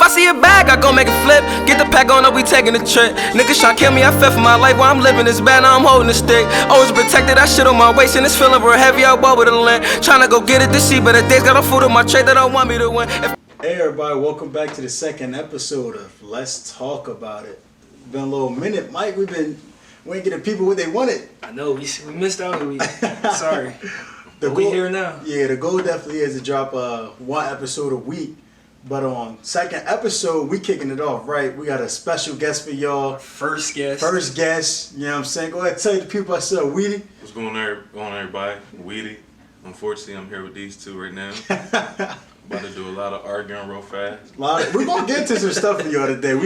I see a bag, I gon' make it flip. Get the pack on up, we taking a trip. Niggas tryna kill me, I fell for my life. While I'm living this bad, now I'm holding a stick. Always protected, that shit on my waist. And it's feeling real heavy, I walk with a lint. Tryna go get it this year, but the days got a food on my tray that don't want me to win. Hey everybody, welcome back to the second episode of Let's Talk About It. Been a little minute, Mike. We ain't getting people what they wanted. I know, we missed out a week. Sorry. We here now. Yeah, the goal definitely is to drop one episode a week. But on second episode, we kicking it off, right? We got a special guest for y'all. First guest. First guest, you know what I'm saying? Go ahead, tell the people I said Weedy. What's going on, everybody? Weedy. Unfortunately, I'm here with these two right now. About to do a lot of arguing real fast. We're gonna get to some stuff for y'all today.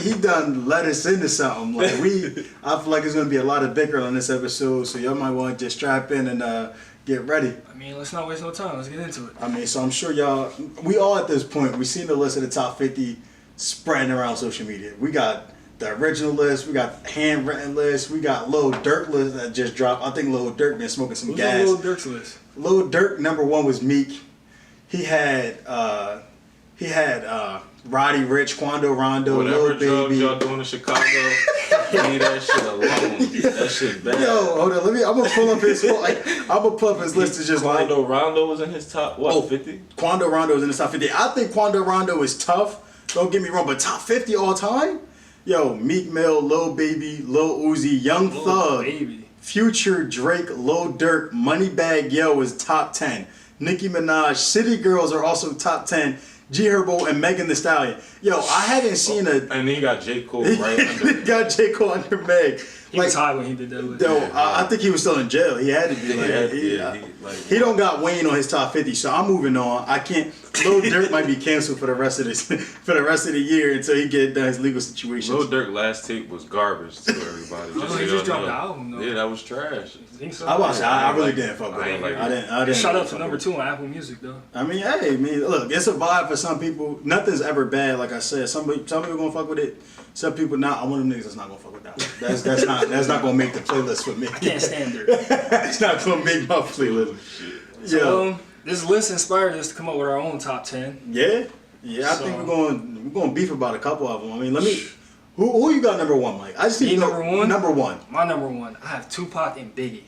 He done let us into something. Like I feel like it's gonna be a lot of bickering on this episode, so y'all might want to just strap in and get ready. I mean, let's not waste no time. Let's get into it. I mean, so I'm sure we all at this point, we've seen the list of the top 50 spreading around social media. We got the original list, we got handwritten list, we got Lil Durk list that just dropped. I think Lil Durk been smoking some gas. Who's Lil Durk's list? Lil Durk number one was Meek. He had Roddy Ricch, Quando Rondo, Whatever Lil drugs Baby. y'all doing in Chicago, leave that shit alone. That shit bad. Yo, hold on, I'm gonna pull up his list to just Quando Rondo was in his top 50? Quando Rondo was in the top 50. I think Quando Rondo is tough. Don't get me wrong, but top 50 all time? Yo, Meek Mill, Lil Baby, Lil Uzi, Young Thug, Future, Drake, Lil Durk, Moneybagg Yo is top 10. Nicki Minaj, City Girls are also top 10. G Herbo and Megan Thee Stallion. Yo, I hadn't seen And then you got J. Cole right under. He got J. Cole under Meg. He was high when he did that list. Yo, I think he was still in jail. He had to be. He don't got Wayne on his top 50, so I'm moving on. I can't. Lil Durk might be canceled for the rest of the year until he get done his legal situation. Lil Durk last tape was garbage to everybody. He just dropped the album though. Yeah, that was trash. I watched it. I really didn't fuck with it. I didn't. Shot up to number 2 on Apple Music though. I mean, hey, look, it's a vibe for some people. Nothing's ever bad. Like I said, some people gonna fuck with it. Some people not. I'm one of them niggas that's not gonna fuck with that one. That's not gonna make the playlist for me. I can't stand it. It's not gonna make my playlist. So this list inspired us to come up with our own top 10. Yeah. I think we're going beef about a couple of them. I mean, who you got number one, Mike? I just need number one. Number one. My number one. I have Tupac and Biggie.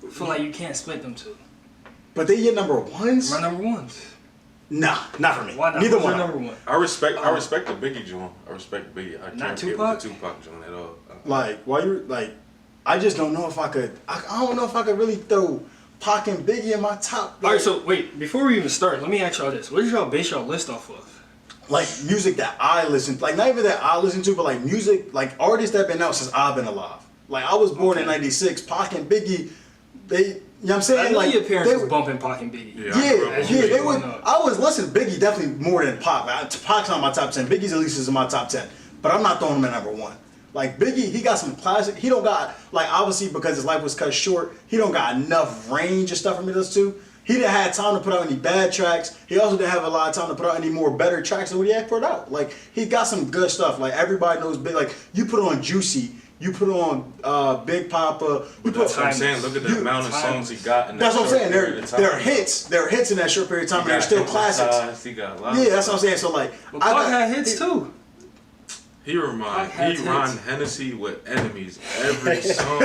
I feel like you can't split them two. But they your number ones? My number ones. Nah, not for me. Why not? Neither Who's one. your number one. I respect the Biggie joint. I respect Biggie. I Not can't Tupac? get with the Tupac joint at all. Like, why you like? I just don't know if I could. I don't know if I could really throw Pac and Biggie in my top. All right, so wait, before we even start, let me ask y'all this: what did y'all base y'all list off of? Like music that I listen, like not even that I listen to, but like music, like artists that been out since I've been alive. Like I was born in '96. Pac and Biggie, they. You know what I'm saying? I know like, your parents was bumping Pac and Biggie. Yeah, they would. I was listening to Biggie definitely more than Pac. Pac's not my top 10. Biggie's at least is in my top 10. But I'm not throwing him at number one. Like Biggie, he got some classic. He don't got, like obviously because his life was cut short, he don't got enough range of stuff for me to listen to. He didn't have time to put out any bad tracks. He also didn't have a lot of time to put out any more better tracks than what he had put out. Like he got some good stuff. Like everybody knows Big. Like you put on Juicy. You put on Big Papa. That's what I'm saying. Look at the amount of songs he got in that. That's what I'm saying. They're hits. They're hits in that short period of time, and they're still classics. He got a lot. Yeah, that's what I'm saying. So like, but Pac had hits too. He rhymed Hennessy with enemies every song.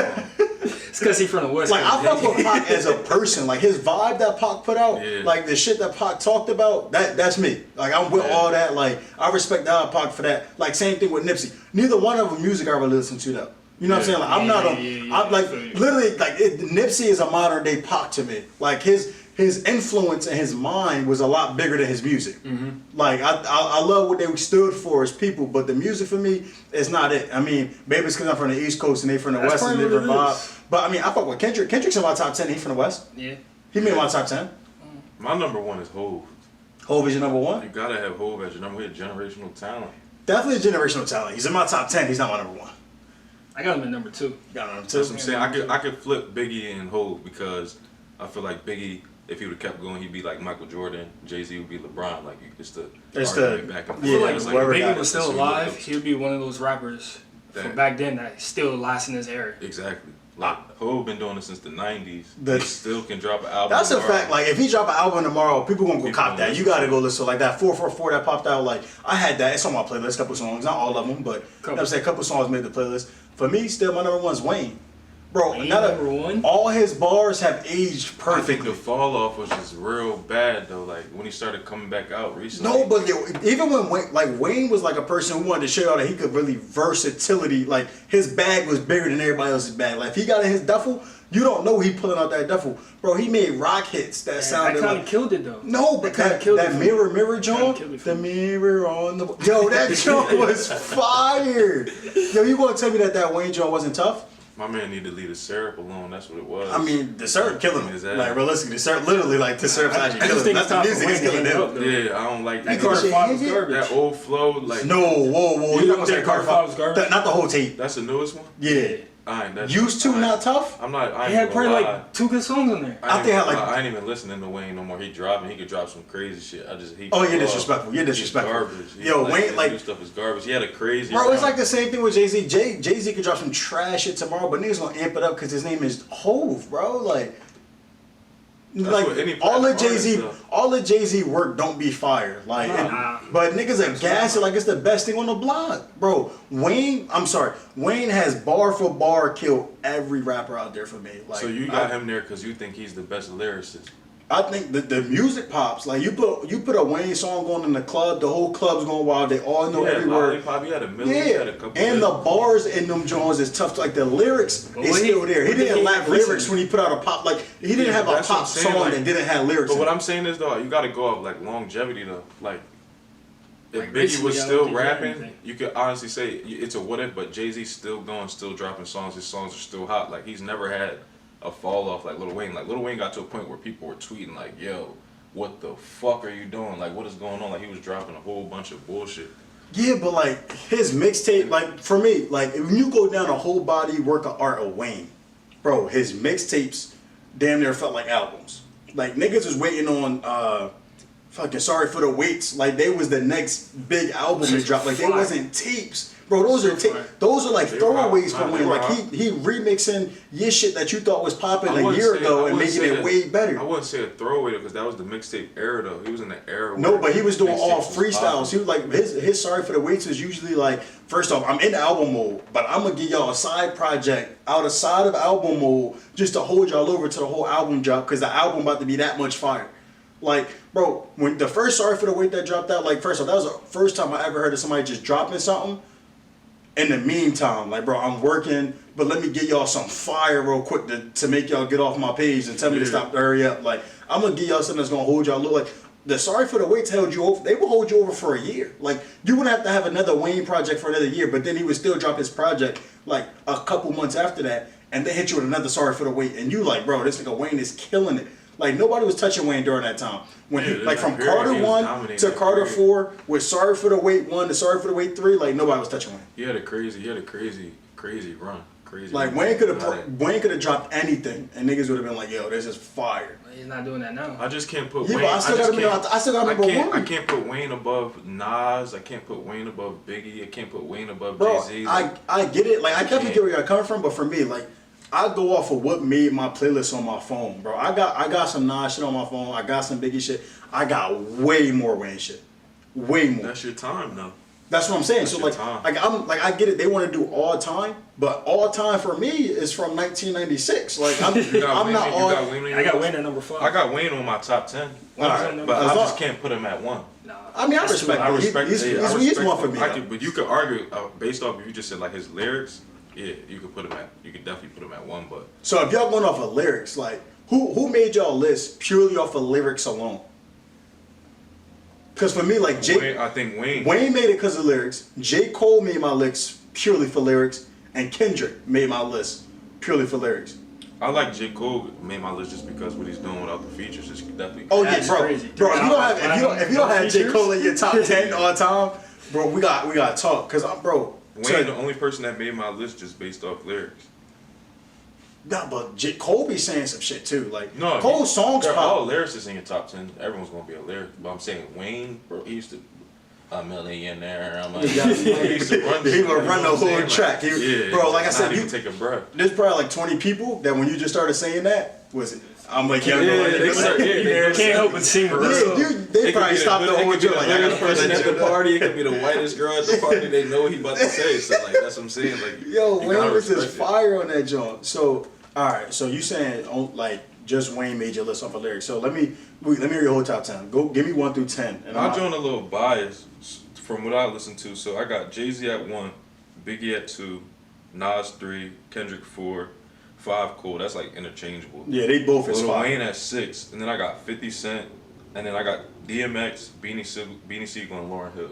It's because he's from the West. Like I fuck with Pac as a person. Like his vibe that Pac put out, like the shit that Pac talked about. That's me. Like I'm with all that. Like I respect Pac for that. Like same thing with Nipsey. Neither one of them music I really listen to though. You know what I'm saying? Like I'm not I'm like literally like Nipsey is a modern day Pac to me. Like his influence and his mind was a lot bigger than his music. Mm-hmm. Like I love what they stood for as people, but the music for me is not it. I mean, maybe it's because I'm from the East Coast and they from the West and different vibe. But I mean, I fuck with Kendrick. Kendrick's in my top 10. He's from the West. Yeah. He made my top 10. My number one is Hov. Hov is your number one? You gotta have Hov as your number one. Generational talent. Definitely a generational talent. He's in my top 10. He's not my number one. I got him at number 2. You got him at number 2. That's what I'm saying. I could flip Biggie and Hov because I feel like Biggie, if he would have kept going, he'd be like Michael Jordan. Jay-Z would be LeBron. Like it's the back and forth. I feel like It's if Biggie was still alive, he would be one of those rappers from back then that still lasts in his era. Exactly. Like Hov been doing it since the '90s. The- He still can drop an album. That's a tomorrow. fact. Like if he drop an album tomorrow, people gonna go People cop gonna that. You listen gotta to go it. listen. Like that 444 that popped out. Like I had that. It's on my playlist. Couple songs, not all of them, but you know what I'm saying, a couple songs made the playlist. For me, still my number one's Wayne. Bro, Wayne not number one? all his bars have aged I think perfectly. the fall off was just real bad though. Like when he started coming back out recently. No, but yo, even when Wayne was like a person who wanted to show y'all that he could really versatility. Like his bag was bigger than everybody else's bag. Like if he got in his duffel, you don't know he pulling out that duffel, bro. He made rock hits that That sounded kind like. of killed it though. No, but kinda that killed it for me. mirror joint, killed it for the me. mirror on the yo, that joint was fire. Yo, you gonna tell me that Wayne joint wasn't tough? My man need to leave the syrup alone. That's what it was. I mean, the syrup killing His him. ass. Like realistically, the syrup literally like the syrup's actually I just killing him. think That's it's the time music for is Wayne to killing hang up, him. though. Yeah, I don't like That Carter shit 5 was hit it? garbage. that old flow. Like No, whoa, you're not gonna say think Carter Carter 5 was Five? garbage? Not the whole tape. that's the newest one. Yeah. I ain't. That's, Used to I ain't- not tough. I'm not. I He ain't had gonna probably lie. like 2 good songs on there. I think I like- I ain't even listening to Wayne no more. He dropping. He could drop some crazy shit. Oh, you're disrespectful. You're disrespectful. He's garbage. Yo, Wayne, his like- new stuff is garbage. He had a crazy. Bro, it's run. like the same thing with Jay-Z. Jay-Z could drop some trash shit tomorrow, but niggas gonna amp it up because his name is Hove, bro. Like what any all the platform Jay-Z, is, though. all the Jay-Z work don't be fire. Like, Nah. but niggas are gassing like it's the best thing on the block, bro. Wayne has bar for bar killed every rapper out there for me. Like, So you got him there because you think he's the best lyricist. I think the music pops. Like you put a Wayne song on in the club, the whole club's going wild. They all know Yeah, every word. Lollipop, he had a million. He had a Yeah, couple. and the hits. bars in them Jones is tough. Like the lyrics But is what still there. He what did didn't he lack recently? lyrics when he put out a pop. Like he didn't Yeah, have a that's what pop I'm saying, song like- that didn't have lyrics. But in what it. I'm saying is though, you got to go off like longevity though. Like if Like, Biggie recently, was I don't still think he had rapping, anything. you could honestly say it's a what if. But Jay-Z's still going, still dropping songs. His songs are still hot. Like he's never had a fall off like Lil Wayne. Like Lil Wayne got to a point where people were tweeting like, "Yo, what the fuck are you doing? Like what is going on?" Like he was dropping a whole bunch of bullshit. Yeah, but like his mixtape, like for me, like if you go down a whole body work of art of Wayne, bro, his mixtapes damn near felt like albums. Like niggas was waiting on fucking Sorry for the Waits, like they was the next big album to drop. Like they Fire. wasn't tapes. Bro, those are Fire. those are like They were throwaways hot. for Nah, they Wayne. were Like hot. he remixing your shit that you thought was popping I a wouldn't year say- ago I and wouldn't making say it way better. I wouldn't say a throwaway though, because that was the mixtape era though. He was in the era. No, where but he was doing all mixtapes was freestyles. popping. He was like his Sorry for the Waits was usually like, first off, I'm in album mode, but I'm gonna give y'all a side project outside of album mode just to hold y'all over to the whole album drop because the album about to be that much fire. Like, bro, when the first Sorry for the Wait that dropped out, like first off, that was the first time I ever heard of somebody just dropping something. In the meantime, like, bro, I'm working, but let me get y'all some fire real quick to make y'all get off my page and tell me to Yeah. stop, hurry up. Like, I'm gonna give y'all something that's gonna hold y'all low. Like, the Sorry for the Waits held you over. They will hold you over for a year. Like, you wouldn't have to have another Wayne project for another year, but then he would still drop his project like a couple months after that, and they hit you with another Sorry for the Wait, and you like, bro, this nigga Wayne is killing it. Like nobody was touching Wayne during that time. When he, Yeah, like that from period, Carter he was 1 dominating to that Carter period. 4, with Sorry for the Wait 1 to Sorry for the Wait 3, like nobody was touching Wayne. He had a crazy run. Crazy. Like run. Wayne could Like, have dropped anything, and niggas would have been like, "Yo, this is fire." He's not doing that now. I just can't put Yeah, Wayne. but I still got number one. I can't put Wayne above Nas. I can't put Wayne above Biggie. I can't put Wayne above Bro, Jay-Z. I get it. Like I definitely get where you're coming from, but for me, like I go off of what made my playlist on my phone, bro. I got some Nas shit on my phone. I got some Biggie shit. I got way more Wayne shit, way more. That's your time though. That's what I'm saying. That's So your like, time. I get it. They want to do all time, but all time for me is from 1996. Like I'm, You got I'm Wayne, not you all. got Wayne on your I got list? Wayne at number 5. I got Wayne on my top 10. Alright, But as I long- just can't put him at 1. Nah, I mean, I that's respect too I high. it. respect He's it. one for me. though. But you could argue based off if you just said like his lyrics. Yeah, you could definitely put him at 1. But So if y'all going off of lyrics, like who made y'all list purely off of lyrics alone? Because for me, like I think Wayne. Wayne made it because of lyrics. J. Cole made my list purely for lyrics, and Kendrick made my list purely for lyrics. I like J. Cole made my list just because what he's doing without the features is definitely. Oh yeah, That's bro. crazy. Bro, if you don't have if you don't have J. Features? Cole in your top 10 all time, bro, we got to talk. Cause bro, Wayne, the only person that made my list just based off lyrics. nah, but Cole be saying some shit too. Like No, Cole's songs they're all pop. lyricists in your top 10. Everyone's gonna be a lyric. But I'm saying Wayne, bro, he used to. a millionaire. I'm like, Yeah. he used to run. He would run the you know what I'm whole saying? track. Like, He- bro, like I not said, even you- take a breath. There's probably like 20 people that when you just started saying that, was I'm like, yeah, You can't help but sing. they probably stopped the whole joke. Like, I gotta put person that at the joke up. party. It could be the whitest girl at the party. They know what he about to say. So like that's what I'm saying. Like Yo, you Wayne gotta was just respect it. fire on that joint. So, all right. So you saying like just Wayne made your list off of lyrics. So let me hear your whole top 10. Go give me 1 through 10. And I'm doing a little bias from what I listened to. So I got Jay-Z at 1, Biggie at 2, Nas 3, Kendrick 4, 5 Cole. That's like interchangeable. Yeah, they both is Lil fire. Wayne at 6, and then I got 50 Cent, and then I got DMX, Beanie Siegel, and Lauryn Hill.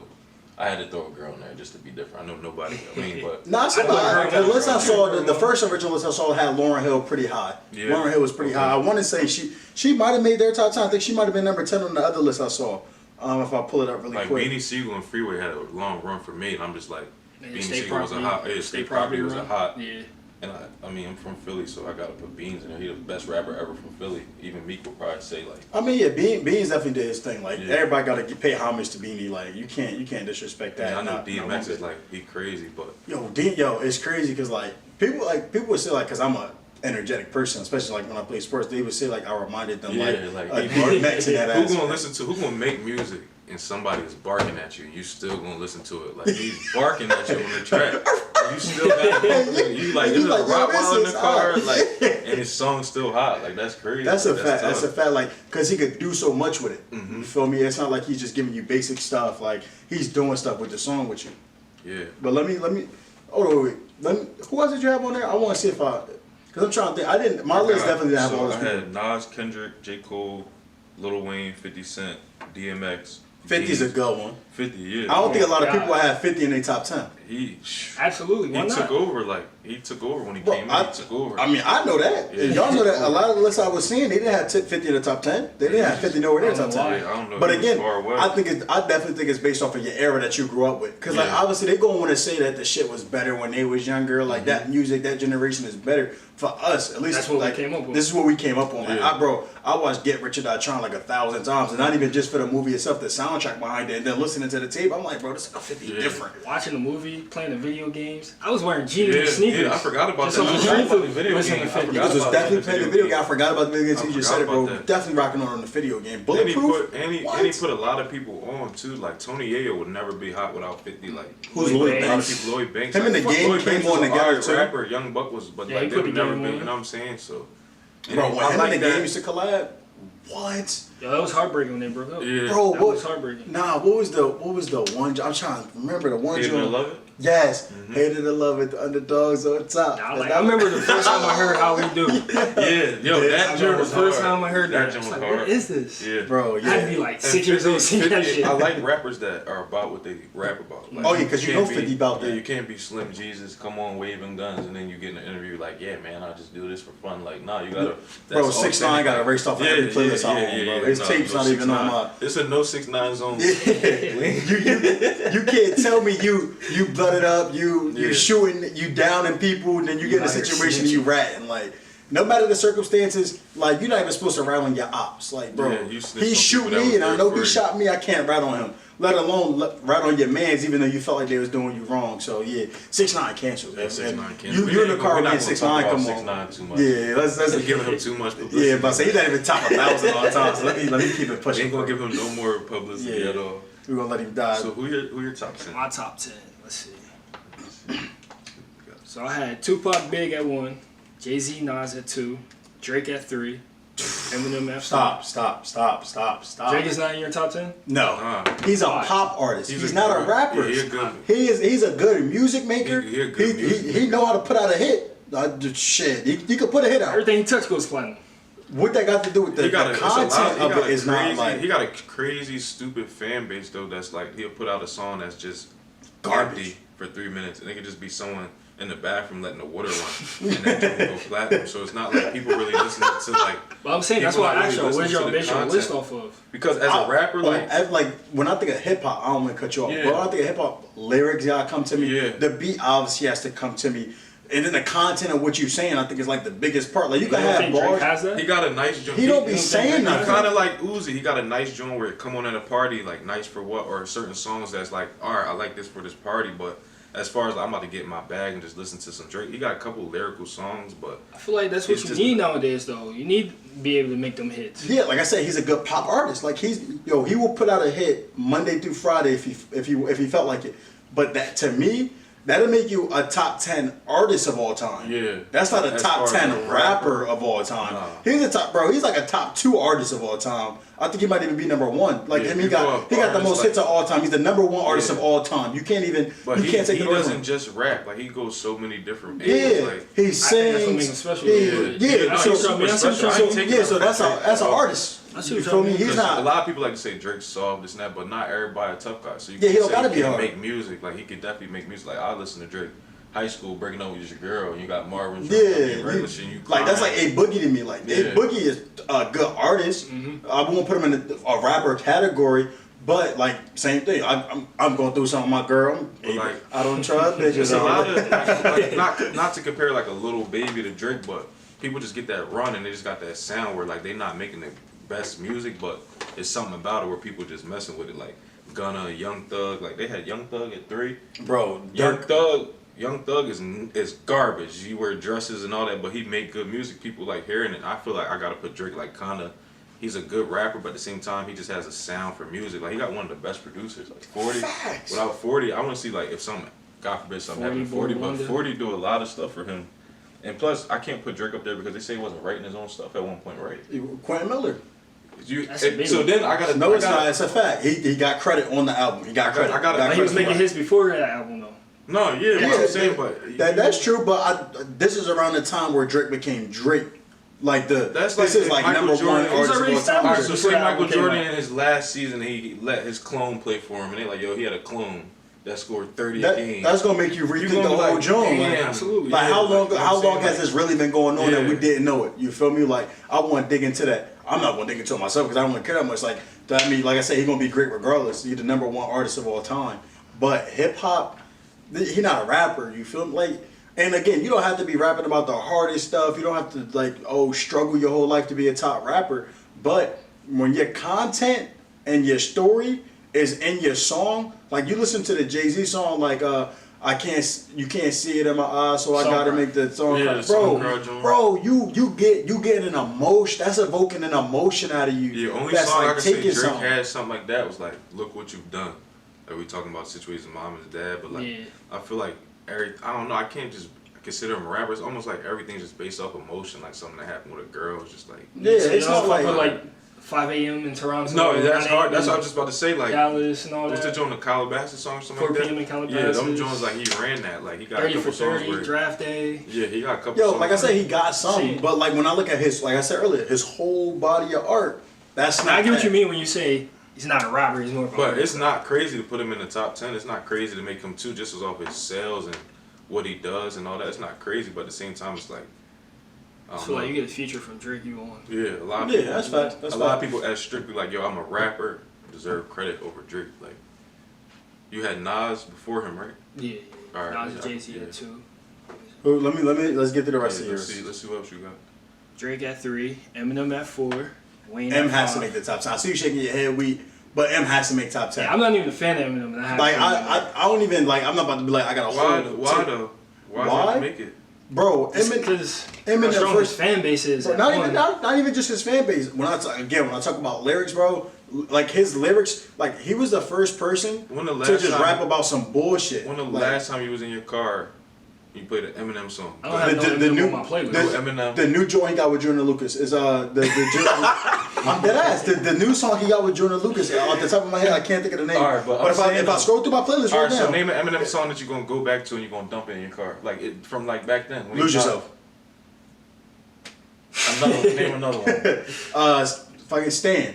I had to throw a girl in there just to be different. I know nobody. I mean, but Nah, it's I thought not. her The list I was saw, right. the first original list I saw had Lauryn Hill pretty high. Yeah. Lauryn Hill was pretty high. I want to say she might have made their top 10. I think she might have been number 10 on the other list I saw. If I pull it up really like quick. Beanie Siegel and Freeway had a long run for me, and I'm just like, Beanie State Siegel was a hot. Yeah, State Property was a run. hot. Yeah. And I mean, I'm from Philly, so I gotta put Beans in there. He the best rapper ever from Philly. Even Meek would probably say like, I mean, yeah, Beans definitely did his thing. Like Yeah. everybody got to pay homage to Beanie. Like you can't disrespect that. I know Not DMX one is bit. like he crazy, but Yo, it's crazy because like people would say like because I'm a energetic person, especially like when I play sports, they would say like I reminded them yeah, like like DMX in that who aspect. gonna listen to? Who gonna make music and somebody is barking at you? You still gonna listen to it? Like he's barking at you on the track. You still got you like You there's a like, yo, Rottweiler in this the is car, hot. like, and his song's still hot. Like that's crazy. That's a fact. That's a tough. fact. Like, cause he could do so much with it. Mm-hmm. You feel me? It's not like he's just giving you basic stuff. Like he's doing stuff with the song with you. Yeah. But let me. Oh wait. Who else did you have on there? I want to see if cause I'm trying to think. I didn't. My list definitely didn't have all So those I people. had Nas, Kendrick, J. Cole, Lil Wayne, 50 Cent, DMX. 50's a Beans. good one. 50, yeah. I don't think a lot of God. people have 50 in their top 10. He Absolutely. Why he not? took over when he Bro, came in. He took over. I mean, I know that. Yeah. And y'all know that a lot of the lists I was seeing, they didn't have 50 in the top 10. They didn't have 50 nowhere near I don't top know 10. why. I don't know. But He was again, far away. I definitely think it's based off of your era that you grew up with. Because like Yeah. obviously they gonna want to say that the shit was better when they was younger. Like that music, that generation is better for us. At least That's what we like, came up with. This is what we came up on. Like, Yeah. I watched Get Rich or Die Trying like 1,000 times, and not even just for the movie itself, the soundtrack behind it, and then listening to the tape. I'm like, bro, this is a 50 Yeah. different. Watching the movie, playing the video games. I was wearing jeans yeah, and sneakers. yeah, I forgot about Just that. on I the forgot street about food. the video Listening game. to I 50. forgot Because was about definitely that playing the video game. I forgot about the video game. I You just forgot said it, bro. about that. Definitely rocking on the video game. And he Bulletproof. put and he put a lot of people on too. Like Tony Yayo would never be hot without 50. Like Who's Lloyd Lloyd a lot of Banks? people. Lloyd Banks. Him and like, the fuck, game Lloyd came Banks on was an together, alright too. rapper. Young Buck was, but Yeah, like he they put would the never game be. on. You know what I'm saying? So. Bro, And when I him like and the game that. used to collab, what? Yo, that was heartbreaking when they broke up. Yeah. Bro, That what was heartbreaking. Nah, what was the one? I'm trying to remember the one. Hated joint. or Love It? Yes, hated to love it. The underdogs on top. I remember the first time I heard How We Do. Yeah, yo, Yeah, that I joint remember was the first hard. time I heard that. joint I was was like, hard. what is this? Yeah. Bro, I had to yeah. be like And 6 years old singing that 50 shit. I like rappers that are about what they rap about. Like, Oh, yeah, 'cause you can't know 50 about Yeah, that. you can't be Slim Jesus, come on waving guns, and then you get in an interview like, yeah, man, I just do this for fun. Like, nah, you gotta. Bro, that's 6ix9ine got erased off of every playlist I own, bro. His tape's not even on my. It's a no 6ix9ine zone. You can't tell me you blooded up, you Yeah. shooting, you downing people, and then you get in a out here situation you ratting. Like, no matter the circumstances, like, you're not even supposed to rat on your ops. Like, bro, Yeah, you snitch he on shoot people that me, was and I there know for he you. shot me, I can't rat on him. Let alone rat on your mans, even though you felt like they was doing you wrong. So, yeah, 6ix9ine canceled. Yeah, 6ix9ine canceled. You in the car We're not with gonna 6ix9ine, talk come about on. 6ix9ine too much. Yeah, let's We're giving him too much publicity. Yeah, but say he's not even top 1,000 all the time. So let me keep it We pushing. ain't gonna bro. give him no more publicity Yeah. at all. We're gonna let him die. So who your top 10? My top 10. Let's see. So I had Tupac Big at 1, Jay-Z Nas at 2, Drake at 3, Eminem at 4. Stop. Drake is not in your top 10? No, Nah. he's a Why? pop artist. He's a not a good- rapper. Yeah, he a good. He's a good music maker. He a good music he know how to put out a hit. Shit, he could put a hit out. Everything he touched goes platinum. What that got to do with the content of it is not like he got a crazy stupid fan base though. That's like he'll put out a song that's just Garbage. empty for 3 minutes, and it could just be someone in the bathroom letting the water run, and that joint will go platinum. So it's not like people really listening to like. But I'm saying, that's People why I not asked really y'all, where's listening y'all to the base your content. list off of? Because as a rapper, like when I think of hip hop, I don't want to cut you off. Yeah. But when I think of hip hop, lyrics gotta come to me. Yeah. The beat obviously has to come to me. and then the content of what you're saying, I think is like the biggest part. Like you You can don't have think Drake bars. has that? He got a nice joint. He don't be don't saying think nothing. Kind of like Uzi. He got a nice joint where it come on at a party, like nice for what, or certain songs that's like, all right, I like this for this party, but as far as like, I'm about to get in my bag and just listen to some Drake, he got a couple lyrical songs, but I feel like that's what It's you just- need nowadays, though. You need to be able to make them hits. Yeah, like I said, he's a good pop artist. Like he will put out a hit Monday through Friday if he felt like it. But that to me, that'll make you a top 10 artist of all time. Yeah. That's not a As top far as 10 a rapper of all time. Nah. He's a top bro. He's like a top 2 artist of all time. I think he might even be number 1. Like Yeah, him, he people got are the most artists hits like- of all time. He's the number 1 artist Yeah. of all time. You can't even but you he can't take it away from doesn't him. just rap. Like he goes so many different angles. Yeah, Like he I think that's what makes him sings. special. Yeah, I so, see what you're saying. so, I take yeah, it so up that's for a, as an Drake. artist. I see You what feel you're me? saying. He's 'Cause a not. lot of people like to say Drake's soft, this and that, but not everybody a tough guy. So you Yeah, he can don't say gotta he be can hard. make music. Like he could definitely make music. Like I listen to Drake. High school, breaking up with your girl, and you got Marvin. Yeah, regular shit, you like that's like crying. A Boogie to me. Like Yeah. A Boogie is a good artist. I won't put him in a rapper category, but like same thing. I'm going through something with my girl. But, like, I don't trust bitches. There's a lot of like, not to compare like a little baby to Drake, but people just get that run and they just got that sound where like they not making the best music, but it's something about it where people just messing with it. Like Gunna, Young Thug, like they had Young Thug at 3. Bro, Young Thug is garbage. He wear dresses and all that, but he make good music. People like hearing it. I feel like I gotta put Drake like kinda. He's a good rapper, but at the same time, he just has a sound for music. Like he got one of the best producers. Like 40. Facts. Without 40, I want to see like if something, God forbid, something 40 happened to 40, Boy but Wonder. 40 do a lot of stuff for him. And plus, I can't put Drake up there because they say he wasn't writing his own stuff at one point, right? Quentin Miller. That's a big So one. then I gotta. No, I it's gotta- not. It's a fact. He got credit on the album. He got I got- credit. I got- Got Like he was credit. making hits before that album, though. No, yeah, Yeah, what I'm saying, but That's true, but this is around the time where Drake became Drake. Like That's this like is like Michael number Jordan. 1 He was artist of already all time. Alright, established. so Before say that Michael album came Jordan out. in his last season, he let his clone play for him, and they like, yo, he had a clone that scored 30 a game. That's gonna make you rethink gonna the be whole like, joint. damn. Like, Absolutely. Like Yeah, how long? like, you know How what I'm long saying? has this really been going on that we Yeah. didn't know it? You feel me? Like I want to dig into that. I'm not gonna dig into it myself because I don't really care that much. Like I mean, like I said, he's gonna be great regardless. He's the number 1 artist of all time. But hip hop, he's not a rapper. You feel me? Like, and again, you don't have to be rapping about the hardest stuff. You don't have to like struggle your whole life to be a top rapper. But when your content and your story is in your song, like you listen to the Jay-Z song, like you can't see it in my eyes, so I Song gotta cry. make the song Yeah, cry. the song cry Bro, joint. bro, you get an emotion. That's evoking an emotion out of you. The only that's song I like can say taking Drake something. had something like that was like, "Look What You've Done." Like we talking about situations with mom and dad, but like Yeah. I feel like I don't know. I can't just consider him a rapper. It's almost like everything's just based off emotion. Like something that happened with a girl. It's just like Yeah, So it's you not don't fuck like, with, 5 a.m. in Toronto. no, that's 9 hard. That's what I a.m. was just about to say. Like Dallas and all what's the that. joint, the Calabasas song or something 4 like that? p.m. in Yeah, them Calabasas. joints like he ran that. Like he got a 30 for couple songs 30, where draft day. yeah, he got a couple. yo, songs like I said, where- he got some, See. but like when I look at his, like I said earlier, his whole body of art, that's not. I get what that. you mean when you say he's not a rapper. He's more of a But it's not crazy to put him in the top 10. It's not crazy to make him 2 just as off his sales and what he does and all that. It's not crazy, but at the same time, it's like I I don't feel know. like you get a feature from Drake, you want. Yeah, a lot of Yeah, people. that's fact. That's a lot of fact. people as strictly like, yo, I'm a rapper, deserve credit over Drake. Like, you had Nas before him, right? Yeah. All right, Nas and yeah, Jay-Z yeah. at 2. Let's get to the rest Yeah, of let's see. yours. Let's see what else you got. Drake at 3, Eminem at 4, Wayne M at has 5. to make the top 10. I see you shaking your head, but M has to make top 10. Yeah, I'm not even a fan of Eminem. And I have Like to- I don't even like. I'm not about to be like I got a Why? whole. Why though? Why Why? did he make it? Bro, Just Eminem. because Eminem how strong first- his fan base is. Bro, at not one. even not even just his fan base. When I talk about lyrics, bro, like his lyrics, like he was the first person When the to last just time- rap about some bullshit. When the Like, last time you was in your car, you played an Eminem song. I don't have no Eminem on my playlist. No Eminem. The new joint he got with Jordan Lucas is I'm dead ass. The new song he got with Jordan Lucas off the top of my head I can't think of the name. All right, but I'm if I saying if I though- scroll through my playlist All right right, now, so name an Eminem song that you're gonna go back to and you're gonna dump it in your car, like it from like back then. When he Lose dropped- Yourself. Name another one. Fucking Stan.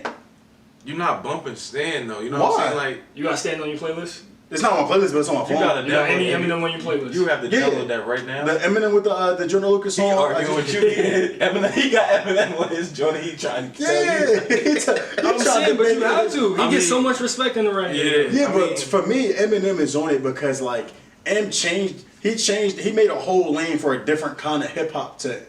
You're not bumping Stan though. You know Why? what I'm saying? Like You got Stand on your playlist? It's not on my playlist, but it's on my you phone. gotta You got any download it. Eminem on your playlist? You have to Yeah. download that right now. The Eminem with the Jordan Lucas He song. I arguing just- with you. Eminem, he got Eminem on his joint. He trying to tell you. Yeah, I'm saying, but you have to. He I gets mean- so much respect in the right. Yeah. Yeah, I but mean- for me, Eminem is on it because like M changed. He made a whole lane for a different kind of hip hop to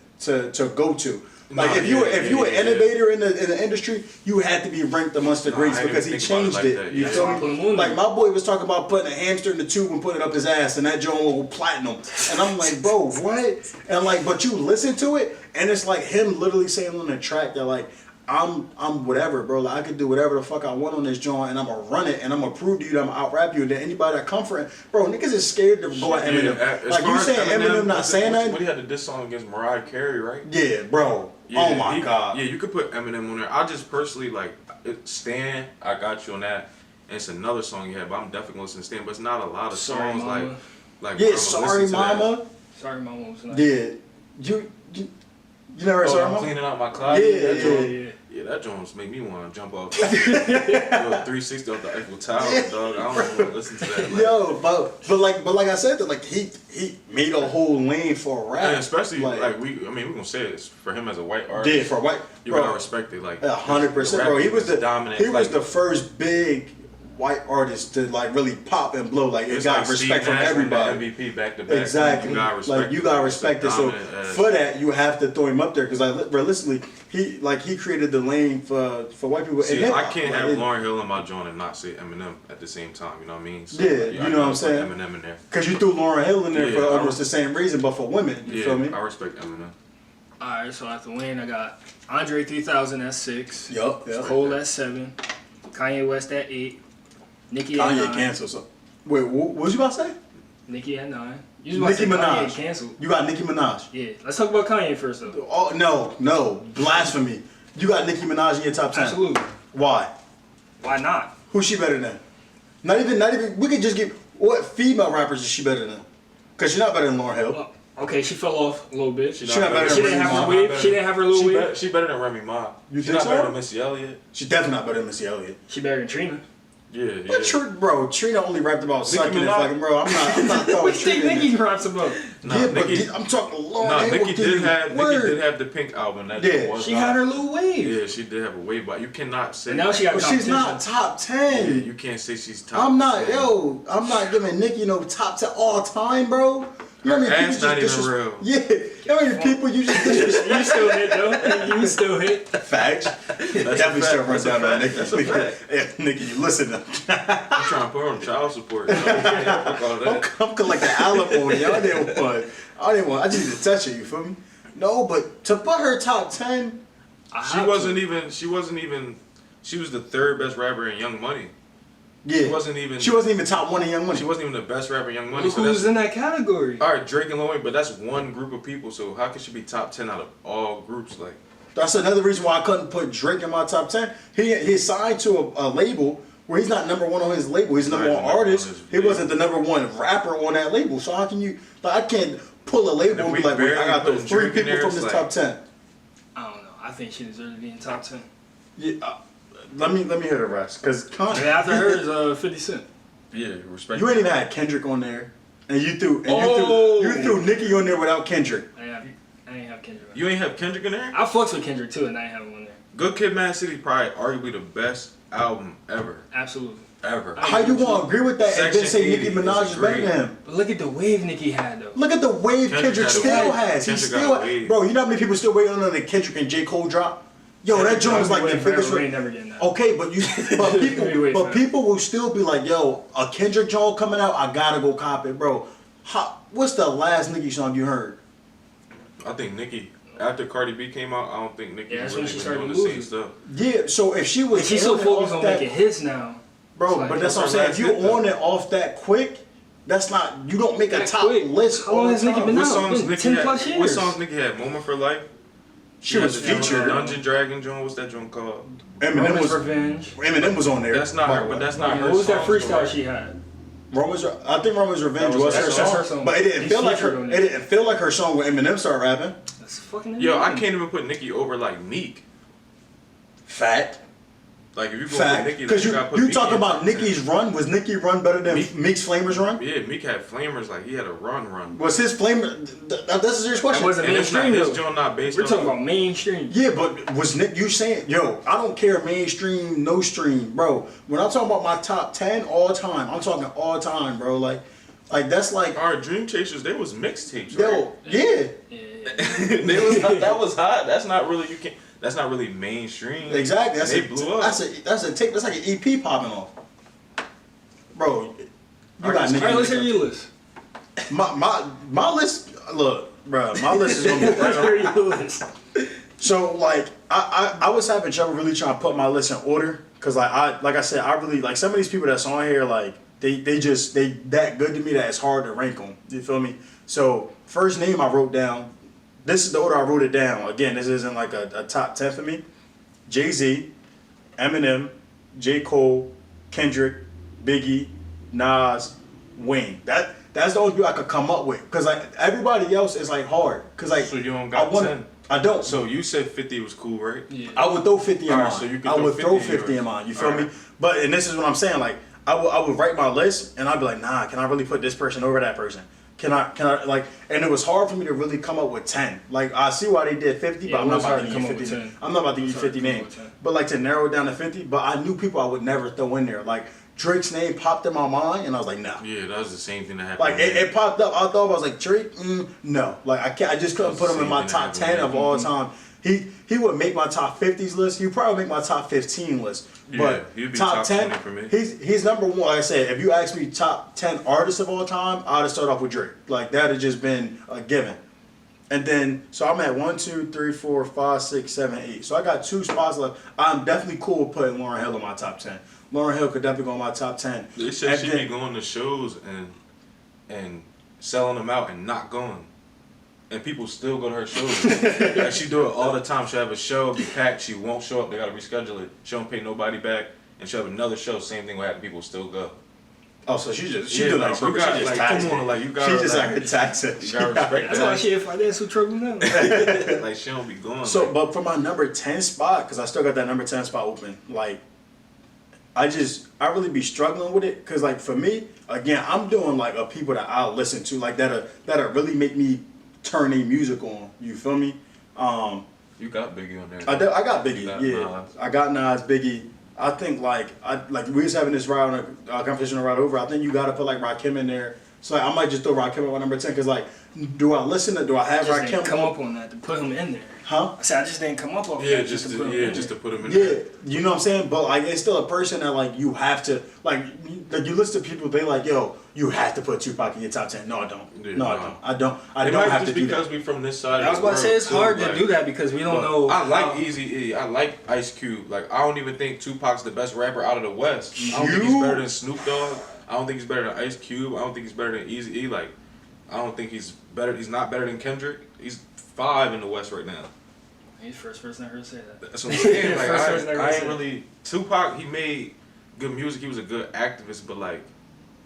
go to. Like Nah, if you were an yeah. innovator in the industry, you had to be ranked amongst the greats I didn't because he think about it changed like it. that. You Yeah. feel That's why I put him me? on Like there. my boy was talking about putting a hamster in the tube and putting it up his ass, and that joint will platinum. And I'm like, bro, what? And like, but you listen to it, and it's like him literally saying on the track that like, I'm whatever, bro. Like I could do whatever the fuck I want on this joint, and I'm gonna run it, and I'm gonna prove to you that I'm gonna out rap you. And then anybody that come for it, bro, niggas is scared to go at Eminem. as Like far you as saying Eminem not saying what nothing? he had the diss song against Mariah Carey, right? Yeah, bro. Oh my god. Yeah, you could put Eminem on there. I just personally like Stan. I got you on that. And it's another song you have, but I'm definitely gonna listen to Stan. But it's not a lot of Sorry, songs Mama. like. Yeah, I'ma sorry, listen to that. mama. Sorry, Mama was nice. Yeah, you never heard Oh, sorry, I'm mama. cleaning out my closet. Yeah, that yeah, joint, yeah. yeah, that joint make me want to jump off. 360 off the Eiffel Tower, dog. I don't want to listen to that. Like, Yo, but like I said, that like he made a whole lane for rap, and especially like we're gonna say this for him as a white artist. yeah, for white, You bro, gotta respect it, like 100%, bro. He was the dominant. He was like, the first big white artist to like really pop and blow. Like it it's got like respect Steve from Nash won the everybody. MVP back to back. Exactly. You gotta respect Like you it. gotta He's respect the it. So dominant ass. for that, you have to throw him up there because like realistically, he created the lane for white people. See, in hip I hop. can't Like, have it- Lauryn Hill in my joint and not say Eminem at the same time. You know what I mean? So, Yeah, I you know what I'm gotta put saying? Eminem in there. Cause you threw Lauryn Hill in there Yeah, for I almost the same reason, but for women, you Yeah, feel me? I respect Eminem. Alright, so after Wayne, I got Andre 3000 at 6. Yup. Cole at 7. Kanye West at 8. Nicki at Kanye 9. canceled. So, wait, what was you about to say? Nicki at 9. You was Nicki about to say Kanye Minaj. canceled. You got Nicki Minaj. Yeah, let's talk about Kanye first though. Oh no, blasphemy! You got Nicki Minaj in your top 10. Absolutely. Why? Why not? Who's she better than? Not even. We could just get what female rappers is she better than? Cause she's not better than Lauryn Hill. Well, okay, she fell off a little bit. She not better She than didn't have Remy her Ma. wave. She didn't have her little wave. She better than Remy Ma. You She's think not so? better than Missy Elliott. She's definitely not better than Missy Elliott. She better than Trina. Yeah. But Trina only rapped about Nicki sucking and Minaj? fucking, bro. I'm not throwing What you think Trina in Nicki there. raps about? Nah, Yeah, but Nicki, I'm talking Lauryn nah, Hill. Nicki will give did you have word. the Pink album. That Yeah. was She hot. had her little wave. Yeah, she did have a wave, but you cannot say. And now she got But she's competition. not top Yeah, 10. you can't say she's top. I'm not, 10. I'm not giving Nicki no top 10 all time, bro. You know how many Her people ass not just even real. Yeah, you know how many people you just disrespect? You still hit though. You still hit. Facts. Definitely fact. still run That's a down on fact. Nicki. That's a fact. Yeah, Nicki, you listen to I'm trying to put her on child support. You know? Fuck all that. I'm collecting alimony. I didn't want. I just need to touch it. You feel me? No, but to put her top 10, She wasn't even. She was the third best rapper in Young Money. yeah, She wasn't even. She wasn't even top 1 in Young Money. She wasn't even the best rapper in Young Money. Look So who's that's in that category. all right. Drake and Lil Wayne, but that's one group of people. So how could she be top 10 out of all groups? Like, That's another reason why I couldn't put Drake in my top 10. He signed to a label where he's not number 1 on his label. He's number Right, 1 number one artist. on his He wasn't the number 1 rapper on that label. So how can you? Like, I can't pull a label and if be we like, wait, I barely got those put 3 Drake in people there, from it's this like- top 10. I don't know. I think she deserves to be in top 10. Yeah, let me hear the rest, cause And after her is 50 Cent. yeah, respect. you ain't even had Kendrick on there, and you threw Oh! you threw Nicki on there without Kendrick. I ain't have Kendrick. You ain't have Kendrick in there. I fucks with Kendrick too, and I ain't have him on there. Good Kid, Mad City, probably arguably the best album ever. Absolutely. Ever. How you gonna agree with that and then Section say Nicki 80 Minaj is is better great. than him? But look at the wave Nicki had though. Look at the wave Kendrick Kendrick got a still wave. has. He Kendrick got still, a wave. bro. You know how many people still waiting on the Kendrick and J. Cole drop? Yo, that joint was like the biggest. We ain't never getting that. Okay, but We wait for people will still be like, yo, a Kendrick joint coming out, I gotta go cop it, bro. What's the last Nicki song you heard? I think Nicki. After Cardi B came out, I don't think Nicki Yeah, that's really when she was started doing the same losing. stuff. Yeah, so if she was, But she's so on it focused off on that- making hits now. bro. It's like, but that's what I'm what's saying. her If you last hit, on it off that quick, that's not. You don't make a That top quick. list. How long all has the Nicki time. been What out? songs Been Nicki 10 had? plus What years. songs Nicki had? Moment for Life. She was had the featured. Dungeon Dragon joint. What's that joint called? Eminem Roman's was Revenge. Eminem was on there. That's not her. But that's not her. What was that songs, though, freestyle right? she had? I think Roman's Revenge That was was her her song. song, That's her song. but it didn't He feel like featured her. on It it. didn't feel like her song when Eminem started rapping. That's fucking Yo, I amazing. can't even put Nicki over like Meek. Fact. Like if you go Fact. with Nicki, Because like, gotta put you Meek talk in about top 10. Nicki's run. Was Nicki run better than Meek's Flamers run? Yeah, Meek had flamers. Like he had a run. Was his Flamer? That's a serious question. That wasn't And it's not mainstream his though. joint. Not based We're on. talking about mainstream. Yeah, but was Nick? You saying, yo? I don't care mainstream, no stream, bro. When I'm talking about my top 10 all time, I'm talking all time, bro. Like Like that's like, Our Dream Chasers, they was mixtapes, right? yo, yeah, They was hot, that was hot. That's not really That's not really mainstream. exactly. They blew up. That's a tape. That's like an EP popping off, bro. You got All right, let's hear niggas. your list. My list. Look, bro, my list is gonna be Let's hear your list. So like I was having trouble really trying to put my list in order because like I said I really like some of these people that's on here like they that good to me that it's hard to rank them. You feel me? So first name I wrote down. This is the order I wrote it down. Again, this isn't like a top 10 for me. Jay-Z, Eminem, J. Cole, Kendrick, Biggie, Nas, Wayne. That's the only people I could come up with because like everybody else is like hard because like So you don't got 10? I don't. So you said 50 was cool, right? Yeah. I would throw 50 in Alright, mine. so you could I throw would 50 throw in 50 in yours. mine. You feel me? Alright. But and this is what I'm saying. Like I would write my list and I'd be like, nah, can I really put this person over that person? Can I like? And it was hard for me to really come up with 10. Like I see why they did 50, Yeah, but I'm it not was about hard to to give come you up with 50. 10. I'm not about to give you It was hard 50 to come up names. with 10. But like to narrow it down to 50. But I knew people I would never throw in there. Like Drake's name popped in my mind and I was like, nah. Yeah, that was the same thing that happened. Like it popped up. I thought I was like Drake. No, like I can't. I just couldn't put him in my Same top thing 10 that of all time. He would make my top 50s list. He'd probably make my top 15 list. Yeah, But he'd be top top 10 20 for me. He's number one. Like I said, if you ask me top 10 artists of all time, I'd have started off with Drake. Like that had just been a given. And then so I'm at 1, 2, 3, 4, 5, 6, 7, 8. So I got 2 spots left. I'm definitely cool with putting Lauryn Hill in my top 10. Lauryn Hill could definitely go in my top 10. They said And she then- be going to shows and selling them out and not going. And people still go to her shows. Like she do it all the time. She'll have a show, be packed, she won't show up, they gotta reschedule it. She don't pay nobody back. And she'll have another show, same thing will happen, people still go. Oh, so she do Yeah, that like, on you purpose. got- She just like, taxed come on, it. like, you gotta, She just like, like tax it. You gotta respect That's that. why she in financial trouble now. Like she don't be going. So, like, but for my number 10 spot, because I still got that number 10 spot open, like, I really be struggling with it. Because, like, for me, again, I'm doing, like, a people that I listen to, like, that'll really make me turn their music on. You feel me? you got Biggie on there. I got Biggie, You got yeah. Nas. I got Nas, Biggie. I think, like we was having this ride on a conversation ride over. I think you got to put, like, Rakim in there. So, like, I might just throw Rakim at my number 10. Because, like, do I have I just didn't Rakim? come up on that to put him in there. Huh? I said I just didn't come up on Yeah, that just to put him to, in just to there. put him in Yeah, there. you know what I'm saying? But like, it's still a person that like you have to like you listen to people. They like, yo, you have to put Tupac in your top 10. No, I don't. Yeah, no, no. I don't. I It don't might have to just do because that. we from this side. I was of the about to say world, it's too, hard like- to do that because we don't But know. I like how- Eazy-E. I like Ice Cube. Like I don't even think Tupac's the best rapper out of the West. I don't think You? he's better than Snoop Dogg. I don't think he's better than Ice Cube. I don't think he's better than Eazy-E. Like I don't think he's better. He's not better than Kendrick. He's 5 in the West right now. He's the first person I heard say that. That's what I'm saying. Like First person I ever I ain't said. really Tupac. He made good music. He was a good activist, but like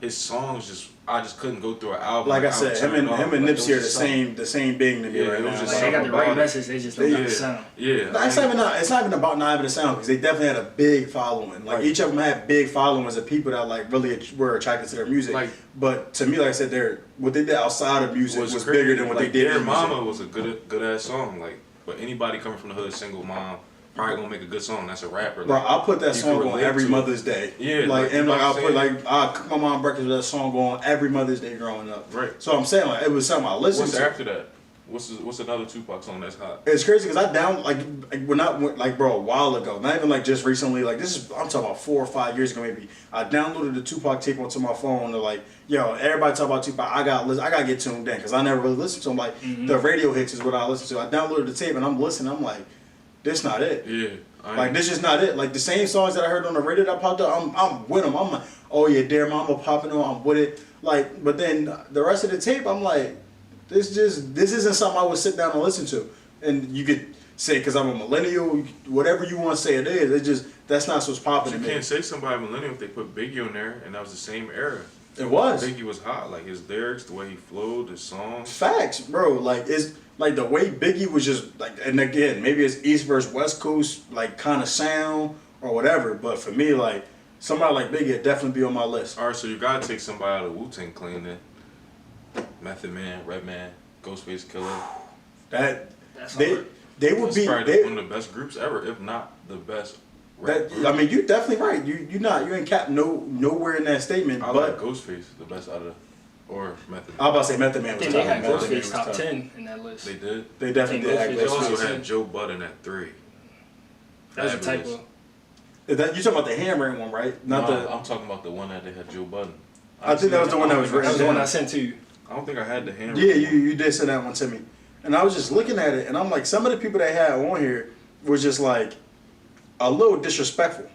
his songs I just couldn't go through an album. Like I would said, turn him and it off. him and Like, Nipsey it are was the something. same being to me Yeah, right it was now. just Like, they got the about right it. message, they just don't got Yeah. the sound. Yeah, It's not even about not having a sound because they definitely had a big following. Like Right. each of them had big followings of people that like really were attracted to their music. Like- but to me, like I said, what they did outside of music was crazy. bigger than what Like, they did. Dear in music. Mama was a good ass song. Like, but anybody coming from the hood, single mom, probably gonna make a good song. That's a rapper. Bro, Like, I'll put that you song can on relate every to it. Mother's Day. Yeah, like like, and you like know I'll what put I'm like I'll cook my mom breakfast with that song on every Mother's Day growing up. Right. So I'm saying like it was something I listened What's to. after that? What's another Tupac song that's hot? It's crazy because I down like when I went like bro a while ago, not even like just recently. Like this is I'm talking about 4 or 5 years ago maybe. I downloaded the Tupac tape onto my phone. To like yo, everybody talk about Tupac. I gotta get tuned in because I never really listened to him. Like the radio hits is what I listen to. I downloaded the tape and I'm listening. I'm like, this not it. Yeah. I Like ain't- this is not it. Like the same songs that I heard on the radio that popped up, I'm with them. I'm like, oh yeah, Dear Mama popping on. I'm with it. Like, but then the rest of the tape, I'm like, this isn't something I would sit down and listen to. And you could say because I'm a millennial, whatever you want to say it is. It just that's not what's popping You to me. can't say somebody millennial if they put Biggie on there, and that was the same era. It was Biggie was hot. Like his lyrics, the way he flowed, his songs. facts, bro. Like it's like the way Biggie was just like, and again, maybe it's East versus West Coast like kind of sound or whatever. But for me, like somebody like Biggie would definitely be on my list. All right, so you gotta take somebody out of Wu-Tang Clan then. Method Man, Redman, Ghostface Killer. That That's they hard. they would That's be probably they, one of the best groups ever, if not the best rap that. group. I mean, you're definitely right. You ain't cap nowhere in that statement. I but like Ghostface the best out of or Method I Man. was about to say Method Man I was think they tough. had Method Man Ghostface was top tough. 10 in that list. They did. They definitely did have Ghostface They was Ghostface. also Ghostface. had Joe Budden at 3. That was a Fabulous. typo. Is that you talking about the hammering one, right? Not No, the. I'm talking about the one that they had Joe Budden. I think that was the one that was That written was the one down. I sent to you. I don't think I had the hammer. Yeah, you did send that one to me, and I was just looking at it, and I'm like, some of the people they had on here was just like a little disrespectful.